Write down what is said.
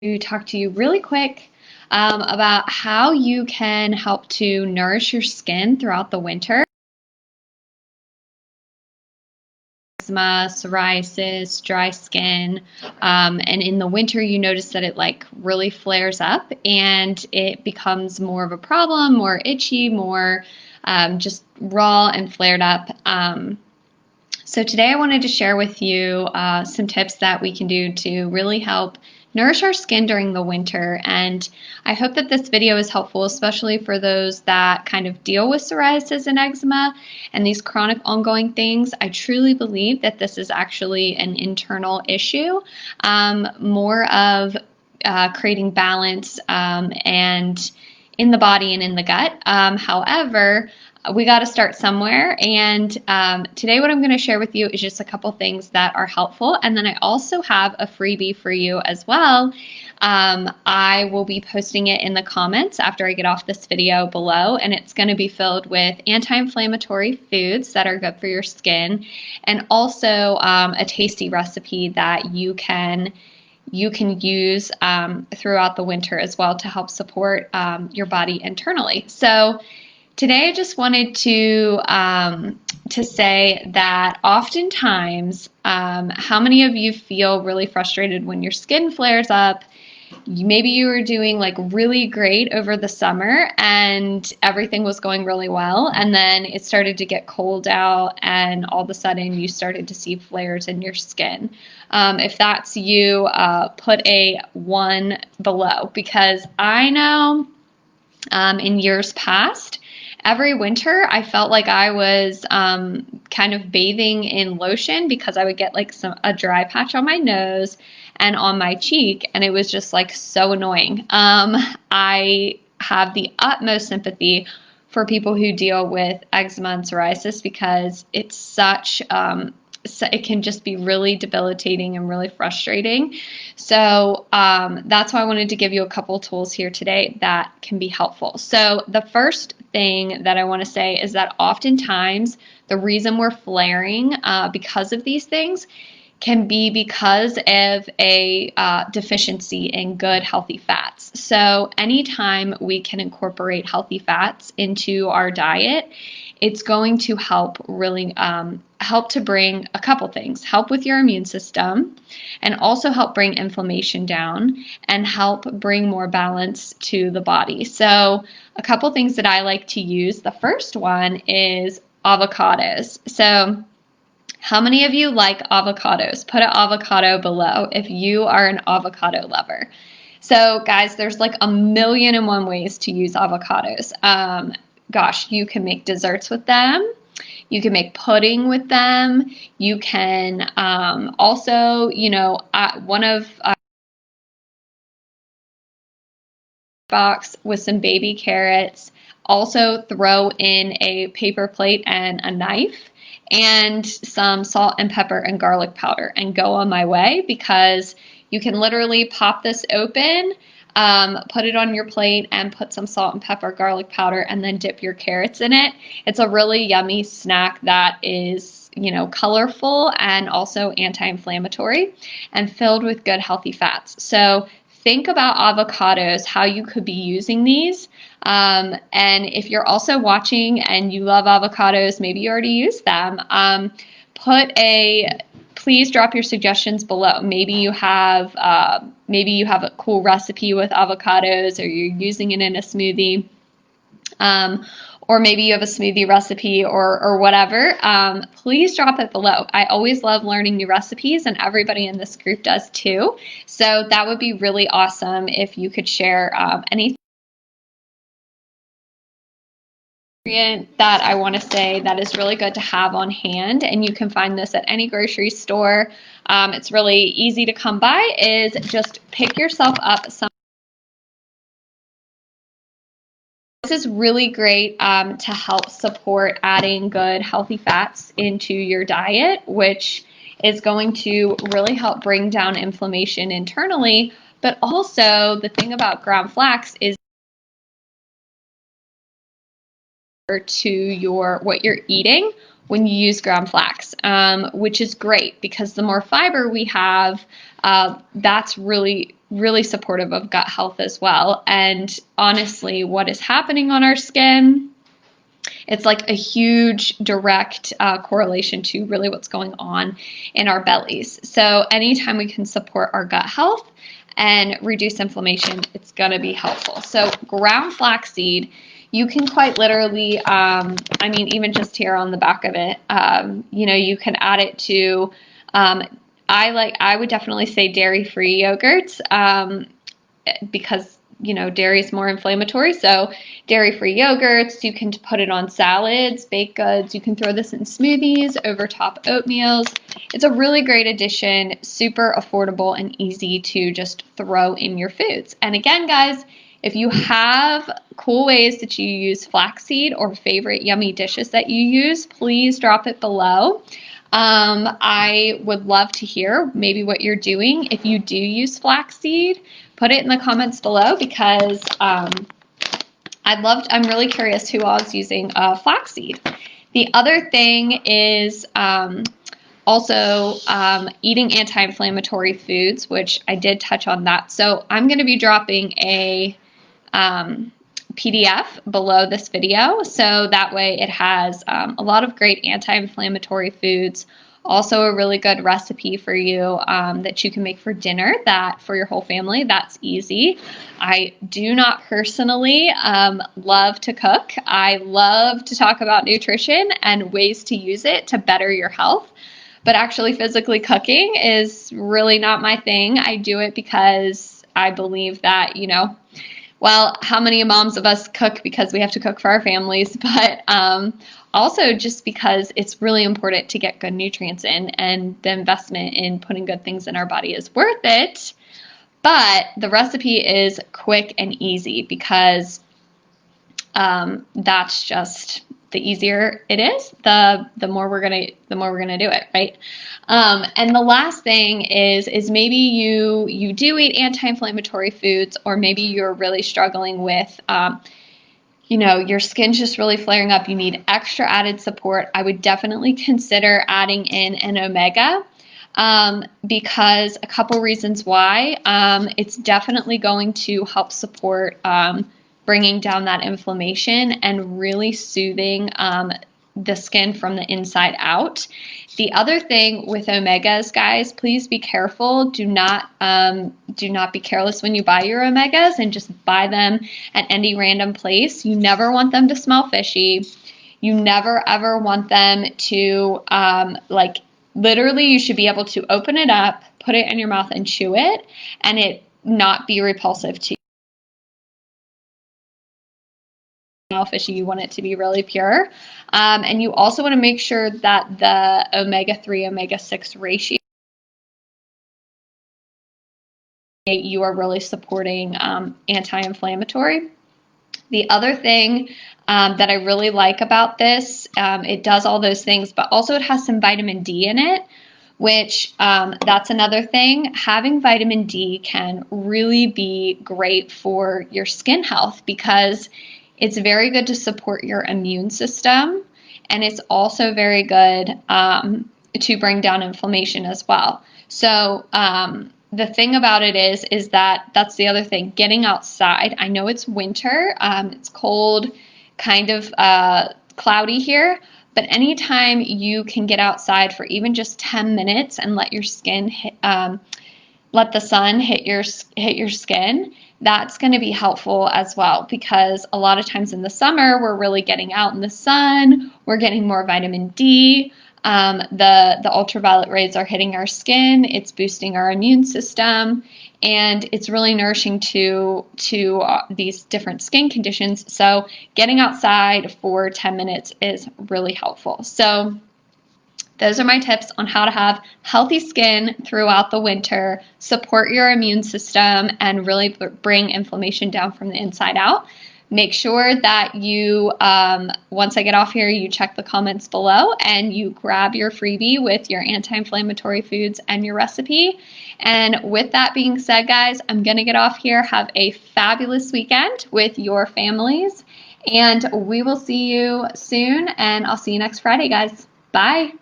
To talk to you really quick about how you can help to nourish your skin throughout the winter. Eczema, psoriasis, dry skin, and in the winter you notice that it like really flares up and it becomes more of a problem, more itchy, more just raw and flared up. So today I wanted to share with you some tips that we can do to really help nourish our skin during the winter. And I hope that this video is helpful, especially for those that kind of deal with psoriasis and eczema and these chronic ongoing things. I truly believe that this is actually an internal issue, more of creating balance and in the body and in the gut. However, we got to start somewhere, and today what I'm going to share with you is just a couple things that are helpful, and then I also have a freebie for you as well. I will be posting it in the comments after I get off this video below, and it's going to be filled with anti-inflammatory foods that are good for your skin, and also a tasty recipe that you can use throughout the winter as well to help support your body internally. So today I just wanted to say that oftentimes, how many of you feel really frustrated when your skin flares up? Maybe you were doing like really great over the summer and everything was going really well, and then it started to get cold out and all of a sudden you started to see flares in your skin. If that's you, put a 1 below, because I know in years past, every winter I felt like I was kind of bathing in lotion because I would get like a dry patch on my nose and on my cheek, and it was just like so annoying. I have the utmost sympathy for people who deal with eczema and psoriasis because it's such it can just be really debilitating and really frustrating. So that's why I wanted to give you a couple tools here today that can be helpful. So the first thing that I want to say is that oftentimes the reason we're flaring because of these things can be because of a deficiency in good healthy fats. So anytime we can incorporate healthy fats into our diet, it's going to help really help to bring a couple things. Help with your immune system, and also help bring inflammation down and help bring more balance to the body. So a couple things that I like to use. The first one is avocados. So how many of you like avocados? Put an avocado below if you are an avocado lover. So guys, there's like 1,000,001 ways to use avocados. Gosh, you can make desserts with them. You can make pudding with them. You can also, one of box with some baby carrots. Also throw in a paper plate and a knife and some salt and pepper and garlic powder and go on my way, because you can literally pop this open, put it on your plate and put some salt and pepper, garlic powder, and then dip your carrots in it. It's a really yummy snack that is, colorful and also anti-inflammatory and filled with good healthy fats. So think about avocados, how you could be using these. And if you're also watching and you love avocados, maybe you already use them, please drop your suggestions below. Maybe you have a cool recipe with avocados, or you're using it in a smoothie, or maybe you have a smoothie recipe or whatever. Please drop it below. I always love learning new recipes, and everybody in this group does too. So that would be really awesome if you could share anything that I want to say that is really good to have on hand, and you can find this at any grocery store. It's really easy to come by. Is just pick yourself up some. This is really great to help support adding good healthy fats into your diet, which is going to really help bring down inflammation internally. But also the thing about ground flax is to what you're eating when you use ground flax, which is great because the more fiber we have, that's really, really supportive of gut health as well. And honestly, what is happening on our skin, it's like a huge direct correlation to really what's going on in our bellies. So anytime we can support our gut health and reduce inflammation, it's going to be helpful. So ground flaxseed, you can quite literally, I mean, even just here on the back of it, you know, you can add it to, I would definitely say dairy-free yogurts, because, you know, dairy is more inflammatory. So dairy-free yogurts, you can put it on salads, baked goods. You can throw this in smoothies, over top oatmeals. It's a really great addition, super affordable and easy to just throw in your foods. And again, guys, if you have cool ways that you use flaxseed or favorite yummy dishes that you use, please drop it below. I would love to hear maybe what you're doing. If you do use flaxseed, put it in the comments below, because I'm really curious who all is using flaxseed. The other thing is also eating anti-inflammatory foods, which I did touch on that. So I'm going to be dropping a PDF below this video, so that way it has a lot of great anti-inflammatory foods. Also a really good recipe for you that you can make for dinner, that for your whole family. That's easy. I do not personally love to cook. I love to talk about nutrition and ways to use it to better your health. But actually physically cooking is really not my thing. I do it because I believe that, you know, well, how many moms of us cook because we have to cook for our families, but also just because it's really important to get good nutrients in, and the investment in putting good things in our body is worth it. But the recipe is quick and easy because that's just, the easier it is, the more we're gonna do it, right? And the last thing is maybe you do eat anti-inflammatory foods, or maybe you're really struggling with, you know, your skin's just really flaring up. You need extra added support. I would definitely consider adding in an omega, because a couple reasons why. It's definitely going to help support bringing down that inflammation and really soothing the skin from the inside out. The other thing with omegas, guys, please be careful. Do not be careless when you buy your omegas and just buy them at any random place. You never want them to smell fishy. You never ever want them to like, literally you should be able to open it up, put it in your mouth and chew it, and it not be repulsive to you. Fishy, you want it to be really pure, and you also want to make sure that the omega-3 omega-6 ratio, you are really supporting anti-inflammatory. The other thing that I really like about this, it does all those things, but also it has some vitamin D in it, which that's another thing. Having vitamin D can really be great for your skin health, because it's very good to support your immune system, and it's also very good to bring down inflammation as well. So the thing about it is that that's the other thing, getting outside. I know it's winter, it's cold, kind of cloudy here, but anytime you can get outside for even just 10 minutes and let your skin hit, let the sun hit your skin, that's going to be helpful as well, because a lot of times in the summer we're really getting out in the sun, we're getting more vitamin D, the ultraviolet rays are hitting our skin, it's boosting our immune system, and it's really nourishing to these different skin conditions. So getting outside for 10 minutes is really helpful. So those are my tips on how to have healthy skin throughout the winter, support your immune system, and really bring inflammation down from the inside out. Make sure that you, once I get off here, you check the comments below and you grab your freebie with your anti-inflammatory foods and your recipe. And with that being said, guys, I'm going to get off here. Have a fabulous weekend with your families, and we will see you soon, and I'll see you next Friday, guys. Bye.